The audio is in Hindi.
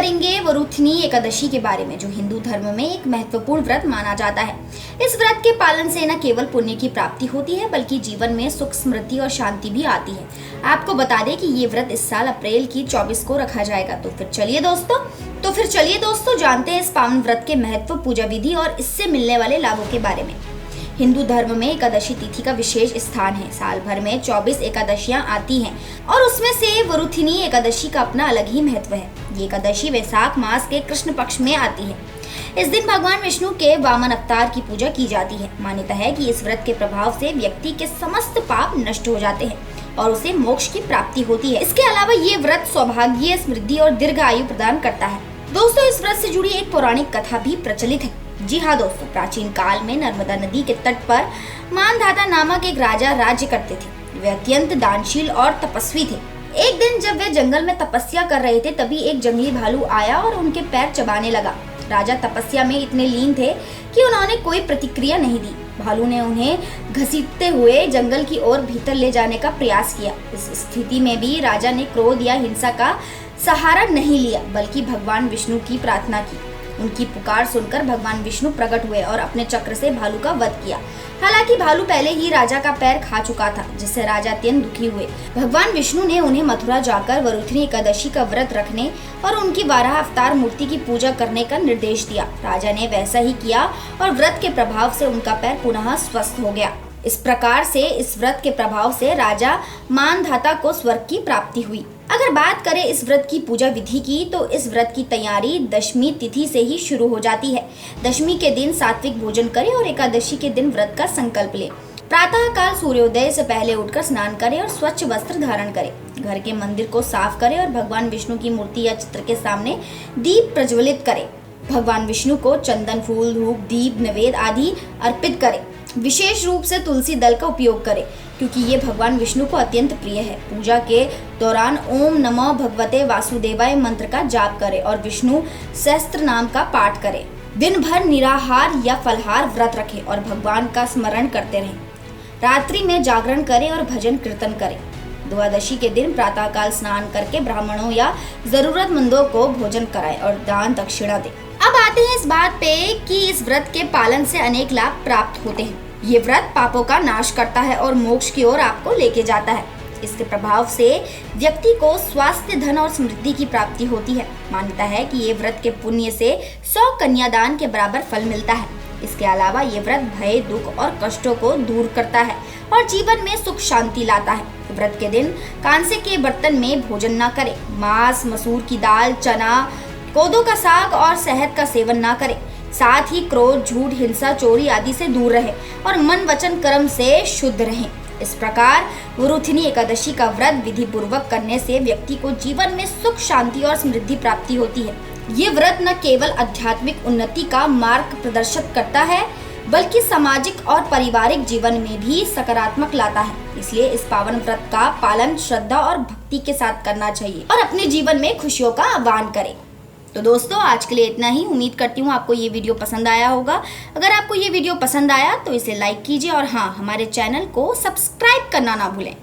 पढ़ेंगे वरुथनी एकादशी के बारे में, जो हिंदू धर्म में एक महत्वपूर्ण व्रत माना जाता है। इस व्रत के पालन से न केवल पुण्य की प्राप्ति होती है बल्कि जीवन में सुख, समृद्धि और शांति भी आती है। आपको बता दें कि ये व्रत इस साल अप्रैल की 24 को रखा जाएगा। तो फिर चलिए दोस्तों जानते हैं इस पावन व्रत के महत्व, पूजा विधि और इससे मिलने वाले लाभों के बारे में। हिंदू धर्म में एकादशी तिथि का विशेष स्थान है। साल भर में 24 एकादशियां आती हैं और उसमें से वरुथिनी एकादशी का अपना अलग ही महत्व है। ये एकादशी वैशाख मास के कृष्ण पक्ष में आती है। इस दिन भगवान विष्णु के वामन अवतार की पूजा की जाती है। मान्यता है कि इस व्रत के प्रभाव से व्यक्ति के समस्त पाप नष्ट हो जाते हैं और उसे मोक्ष की प्राप्ति होती है। इसके अलावा ये व्रत सौभाग्य, समृद्धि और दीर्घ आयु प्रदान करता है। दोस्तों, इस व्रत से जुड़ी एक पौराणिक कथा भी प्रचलित है। जी हाँ दोस्तों, प्राचीन काल में नर्मदा नदी के तट पर मानधाता नामक एक राजा राज्य करते थे। वे अत्यंत दानशील और तपस्वी थे। एक दिन जब वे जंगल में तपस्या कर रहे थे तभी एक जंगली भालू आया और उनके पैर चबाने लगा। राजा तपस्या में इतने लीन थे कि उन्होंने कोई प्रतिक्रिया नहीं दी। भालू ने उन्हें घसीटते हुए जंगल की ओर भीतर ले जाने का प्रयास किया। इस स्थिति में भी राजा ने क्रोध या हिंसा का सहारा नहीं लिया बल्कि भगवान विष्णु की प्रार्थना की। उनकी पुकार सुनकर भगवान विष्णु प्रकट हुए और अपने चक्र से भालू का वध किया। हालांकि भालू पहले ही राजा का पैर खा चुका था, जिससे राजा अत्यंत दुखी हुए। भगवान विष्णु ने उन्हें मथुरा जाकर वरुथनी एकादशी का व्रत रखने और उनकी वाराह अवतार मूर्ति की पूजा करने का निर्देश दिया। राजा ने वैसा ही किया और व्रत के प्रभाव से उनका पैर पुनः स्वस्थ हो गया। इस प्रकार से इस व्रत के प्रभाव से राजा मानधाता को स्वर्ग की प्राप्ति हुई। अगर बात करें इस व्रत की पूजा विधि की, तो इस व्रत की तैयारी दशमी तिथि से ही शुरू हो जाती है। दशमी के दिन सात्विक भोजन करें और एकादशी के दिन व्रत का संकल्प लें। प्रातः काल सूर्योदय से पहले उठकर स्नान करें और स्वच्छ वस्त्र धारण करें। घर के मंदिर को साफ करें और भगवान विष्णु की मूर्ति या चित्र के सामने दीप प्रज्वलित करें। भगवान विष्णु को चंदन, फूल, धूप, दीप, नैवेद्य आदि अर्पित करें। विशेष रूप से तुलसी दल का उपयोग करें क्योंकि ये भगवान विष्णु को अत्यंत प्रिय है। पूजा के दौरान ओम नमो भगवते वासुदेवाय मंत्र का जाप करें और विष्णु सहस्त्र नाम का पाठ करें। दिन भर निराहार या फलहार व्रत रखें और भगवान का स्मरण करते रहें। रात्रि में जागरण करें और भजन कीर्तन करें। द्वादशी के दिन प्रातःकाल स्नान करके ब्राह्मणों या जरूरतमंदों को भोजन कराएं और दान दक्षिणा दें। अब आते हैं इस बात पे कि इस व्रत के पालन से अनेक लाभ प्राप्त होते हैं। ये व्रत पापों का नाश करता है और मोक्ष की ओर आपको लेके जाता है। इसके प्रभाव से व्यक्ति को स्वास्थ्य, धन और समृद्धि की प्राप्ति होती है। मान्यता है कि ये व्रत के पुण्य से 100 कन्यादान के बराबर फल मिलता है। इसके अलावा ये व्रत भय, दुख और कष्टों को दूर करता है और जीवन में सुख शांति लाता है। व्रत के दिन कांसे के बर्तन में भोजन न करें। मांस, मसूर की दाल, चना, कोदो का साग और शहद का सेवन ना करें। साथ ही क्रोध, झूठ, हिंसा, चोरी आदि से दूर रहें और मन, वचन, कर्म से शुद्ध रहें। इस प्रकार वरुथिनी एकादशी का व्रत विधि पूर्वक करने से व्यक्ति को जीवन में सुख, शांति और समृद्धि प्राप्ति होती है। ये व्रत न केवल आध्यात्मिक उन्नति का मार्ग प्रदर्शित करता है बल्कि सामाजिक और पारिवारिक जीवन में भी सकारात्मक लाता है। इसलिए इस पावन व्रत का पालन श्रद्धा और भक्ति के साथ करना चाहिए और अपने जीवन में खुशियों का आह्वान करें। तो दोस्तों, आज के लिए इतना ही। उम्मीद करती हूँ आपको ये वीडियो पसंद आया होगा। अगर आपको ये वीडियो पसंद आया तो इसे लाइक कीजिए और हाँ, हमारे चैनल को सब्सक्राइब करना ना भूलें।